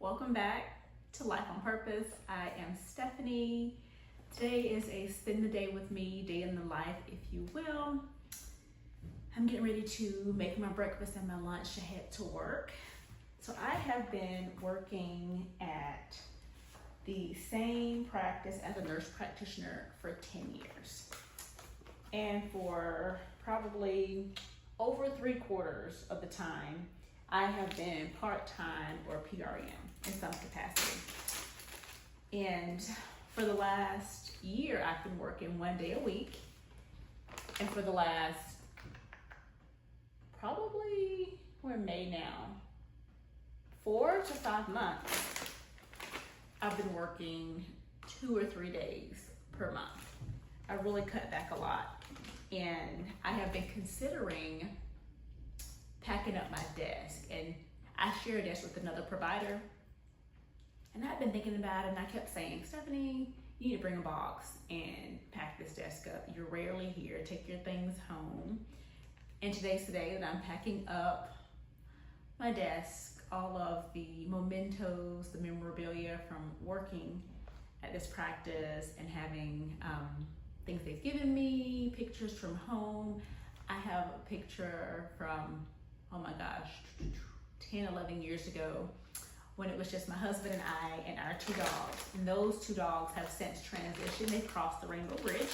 Welcome back to Life on Purpose. I am Stephanie. Today is a spend the day with me, day in the life, if you will. I'm getting ready to make my breakfast and my lunch to head to work. So I have been working at the same practice as a nurse practitioner for 10 years. And for probably over 3/4 of the time, I have been part-time or PRN in some capacity. And for the last year, I've been working 1 day a week. And for the last, probably, we're in May now, 4 to 5 months, I've been working 2 or 3 days per month. I really cut back a lot. And I have been considering packing up my desk, and I share a desk with another provider, and I've been thinking about it, and I kept saying, Stephanie, you need to bring a box and pack this desk up. You're rarely here. Take your things home. And today's the day that I'm packing up my desk, all of the mementos, the memorabilia from working at this practice and having things they've given me, pictures from home. I have a picture from, oh my gosh, 10, 11 years ago when it was just my husband and I and our 2 dogs. And those 2 dogs have since transitioned. They've crossed the Rainbow Bridge.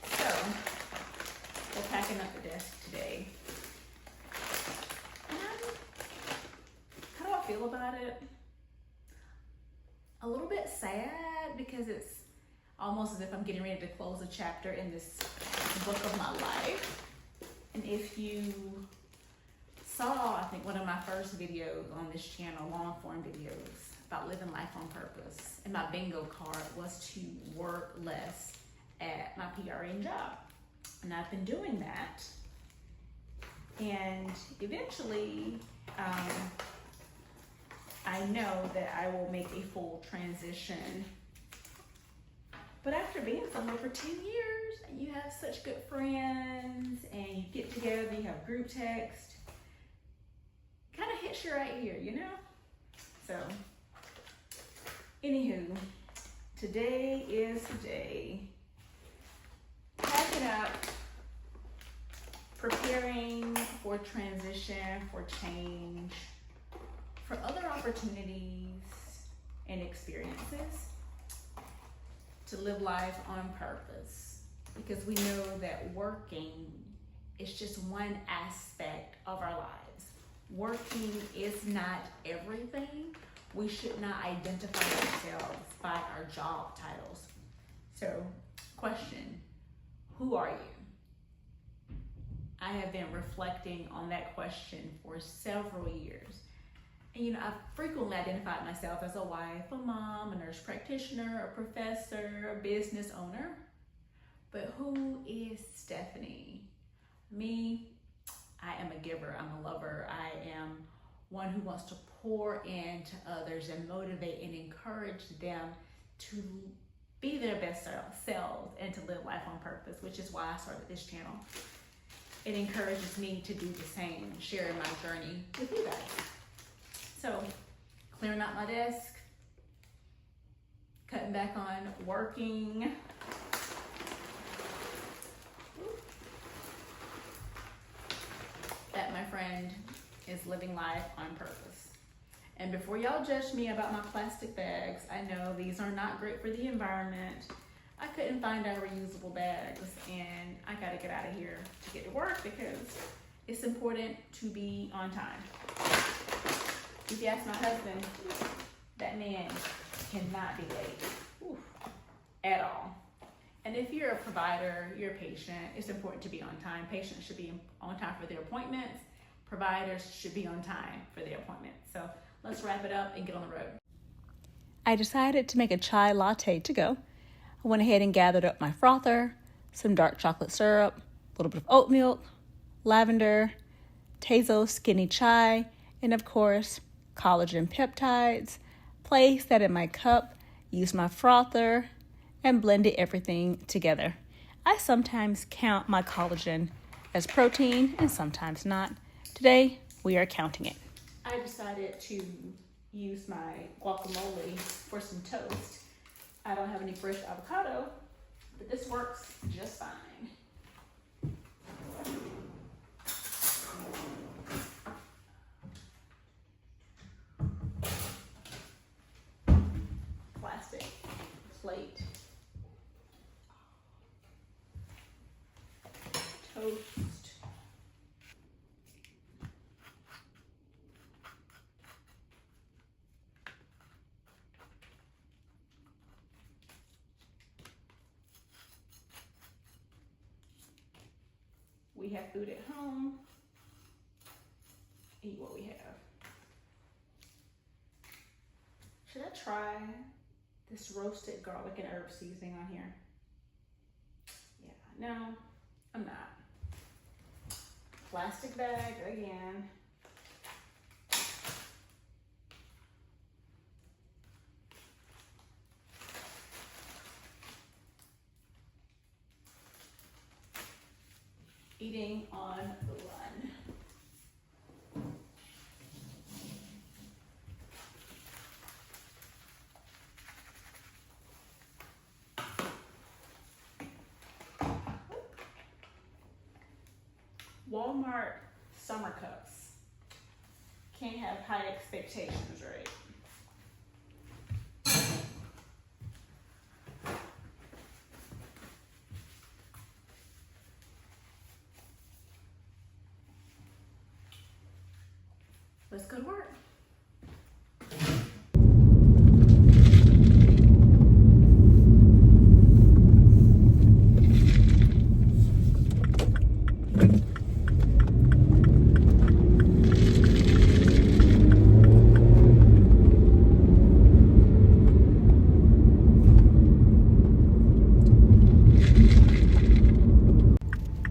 So, we're packing up the desk today. And how do I feel about it? A little bit sad, because it's almost as if I'm getting ready to close a chapter in this book of my life. And if you saw, I think, one of my first videos on this channel, long form videos about living life on purpose, and my bingo card was to work less at my PRN job. And I've been doing that. And eventually, I know that I will make a full transition. But after being somewhere for 10 years, and you have such good friends, and you get together, you have group text, kind of hits you right here, you know? So, anywho, today is the day. Packing up, preparing for transition, for change, for other opportunities and experiences, to live life on purpose, because we know that working is just one aspect of our lives. Working is not everything. We should not identify ourselves by our job titles. So, question, who are you? I have been reflecting on that question for several years. And you know, I frequently identified myself as a wife, a mom, a nurse practitioner, a professor, a business owner. But who is Stephanie? Me, I am a giver, I'm a lover. I am one who wants to pour into others and motivate and encourage them to be their best selves and to live life on purpose, which is why I started this channel. It encourages me to do the same, sharing my journey with you guys. So, clearing out my desk, cutting back on working. That, my friend, is living life on purpose. And before y'all judge me about my plastic bags, I know these are not great for the environment. I couldn't find our reusable bags, and I gotta get out of here to get to work because it's important to be on time. If you ask my husband, that man cannot be late at all. And if you're a provider, you're a patient, it's important to be on time. Patients should be on time for their appointments. Providers should be on time for their appointments. So let's wrap it up and get on the road. I decided to make a chai latte to go. I went ahead and gathered up my frother, some dark chocolate syrup, a little bit of oat milk, lavender, Tezo skinny chai, and of course, collagen peptides. Placed that in my cup, used my frother, and blended everything together. I sometimes count my collagen as protein and sometimes not. Today, we are counting it. I decided to use my guacamole for some toast. I don't have any fresh avocado, but this works just fine. Plastic plate. Toast. We have food at home. Eat what we have. Should I try this roasted garlic and herb seasoning on here? Yeah, no, I'm not. Plastic bag again. Eating on the run. Walmart summer cups. Can't have high expectations, right? Let's go to work.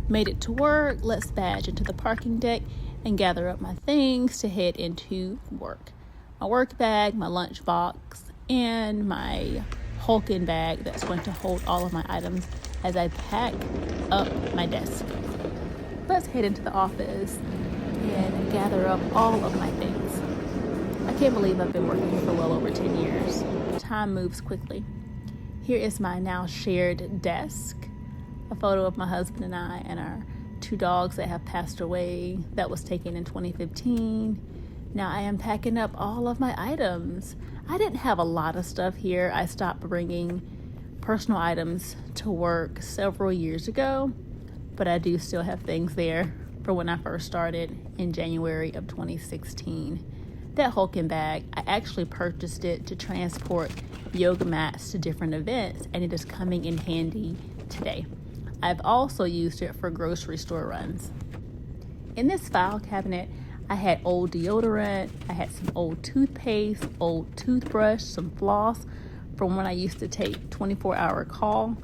Made it to work. Let's badge into the parking deck and gather up my things to head into work. My work bag, my lunch box, and my Hulking bag that's going to hold all of my items as I pack up my desk. Let's head into the office and gather up all of my things. I can't believe I've been working here for well over 10 years. Time moves quickly. Here is my now shared desk. A photo of my husband and I and our 2 dogs that have passed away. That was taken in 2015. Now I am packing up all of my items. I didn't have a lot of stuff here. I stopped bringing personal items to work several years ago, but I do still have things there for when I first started in January of 2016. That Hulking bag, I actually purchased it to transport yoga mats to different events, and it is coming in handy today. I've also used it for grocery store runs. In this file cabinet, I had old deodorant, I had some old toothpaste, old toothbrush, some floss from when I used to take 24-hour call.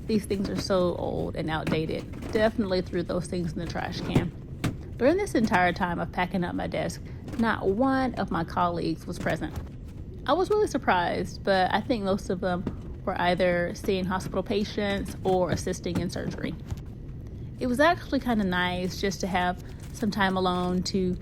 These things are so old and outdated. Definitely threw those things in the trash can. During this entire time of packing up my desk, not one of my colleagues was present. I was really surprised, but I think most of them were either seeing hospital patients or assisting in surgery. It was actually kind of nice just to have some time alone to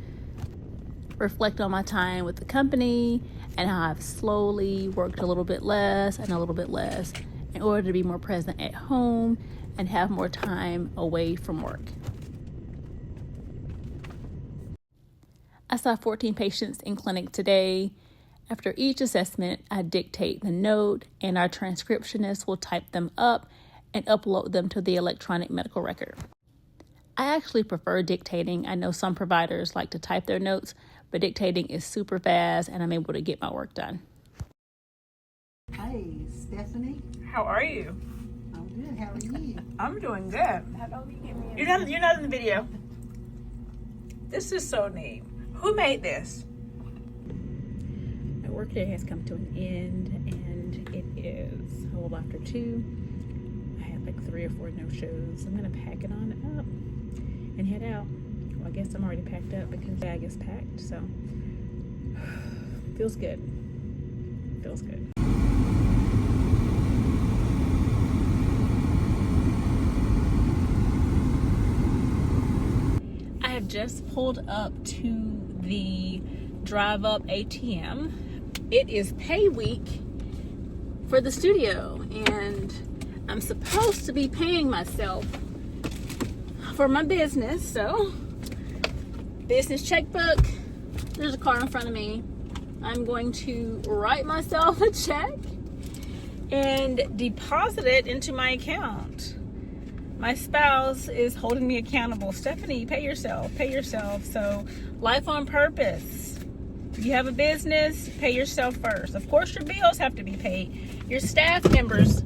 reflect on my time with the company and how I've slowly worked a little bit less and a little bit less in order to be more present at home and have more time away from work. I saw 14 patients in clinic today. After each assessment, I dictate the note, and our transcriptionist will type them up and upload them to the electronic medical record. I actually prefer dictating. I know some providers like to type their notes, but dictating is super fast, and I'm able to get my work done. Hey, Stephanie. How are you? I'm good. How are you? I'm doing good. You're not in the video. This is so neat. Who made this? My workday has come to an end, and it is a little after 2. I had like 3 or 4 no-shows. I'm gonna pack it on up and head out. Well, I guess I'm already packed up because the bag is packed, so feels good. Feels good. I have just pulled up to the Drive Up ATM. It is pay week for the studio, and I'm supposed to be paying myself for my business. So, business checkbook, there's a card in front of me. I'm going to write myself a check and deposit it into my account. My spouse is holding me accountable. Stephanie, pay yourself, pay yourself. So, life on purpose. If you have a business, pay yourself first. Of course, your bills have to be paid. Your staff members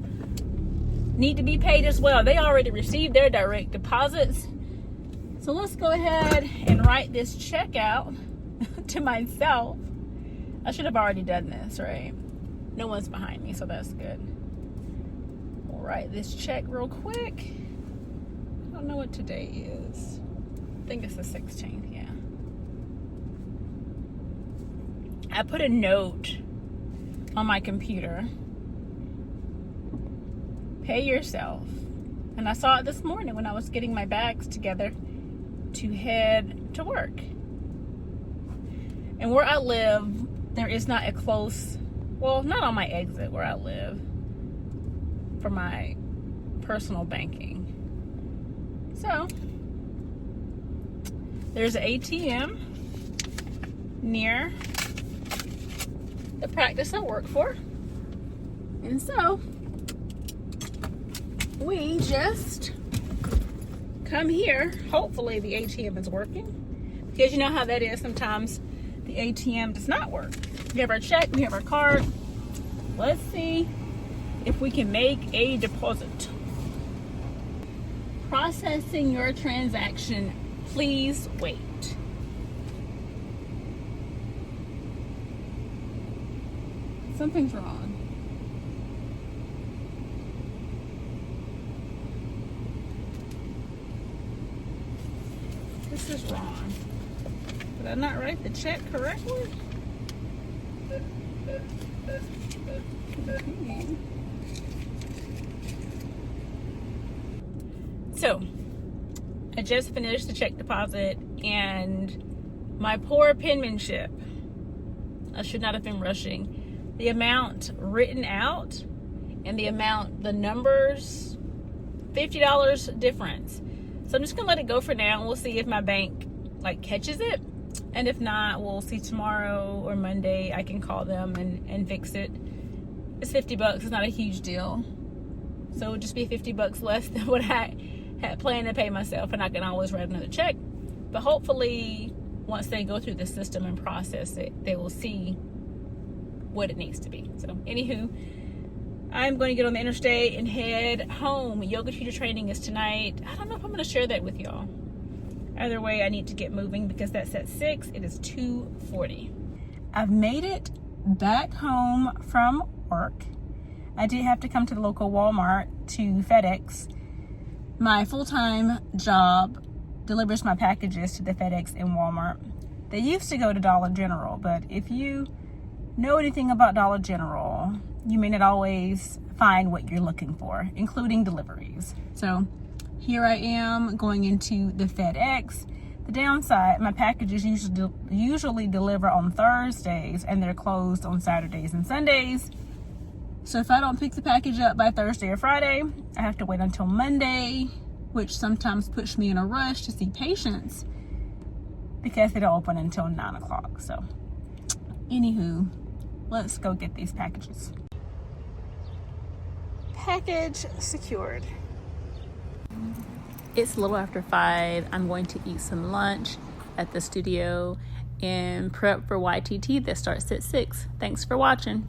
need to be paid as well. They already received their direct deposits. So let's go ahead and write this check out to myself. I should have already done this, right? No one's behind me, so that's good. We'll write this check real quick. I don't know what today is. I think it's the 16th, yeah. I put a note on my computer. Pay yourself. And I saw it this morning when I was getting my bags together to head to work. And where I live, there is not a close, well, not on my exit where I live, for my personal banking. So, there's an ATM near the practice I work for. And so, we just come here. Hopefully the ATM is working, because you know how that is. Sometimes the ATM does not work. We have our check, we have our card. Let's see if we can make a deposit. Processing your transaction. Please wait. Something's wrong. This is wrong. Did I not write the check correctly? Okay. So, I just finished the check deposit, and my poor penmanship, I should not have been rushing. The amount written out and the amount, the numbers, $50 difference. So I'm just gonna let it go for now, and we'll see if my bank catches it. And if not, we'll see tomorrow or Monday. I can call them and fix it. It's $50, it's not a huge deal. So it'll just be $50 less than what I had planned to pay myself, and I can always write another check. But hopefully, once they go through the system and process it, they will see what it needs to be. So anywho, I'm going to get on the interstate and head home. Yoga teacher training is tonight. I don't know if I'm going to share that with y'all. Either way, I need to get moving because that's at 6. It is 2:40. I've made it back home from work. I did have to come to the local Walmart to FedEx. My full-time job delivers my packages to the FedEx in Walmart. They used to go to Dollar General, but if you know anything about Dollar General, you may not always find what you're looking for, including deliveries. So here I am going into the FedEx. The downside, my packages usually deliver on Thursdays, and they're closed on Saturdays and Sundays. So if I don't pick the package up by Thursday or Friday, I have to wait until Monday, which sometimes puts me in a rush to see patients because they don't open until 9 o'clock. So anywho, let's go get these packages. Package secured. It's a little after 5. I'm going to eat some lunch at the studio and prep for YTT that starts at 6. Thanks for watching.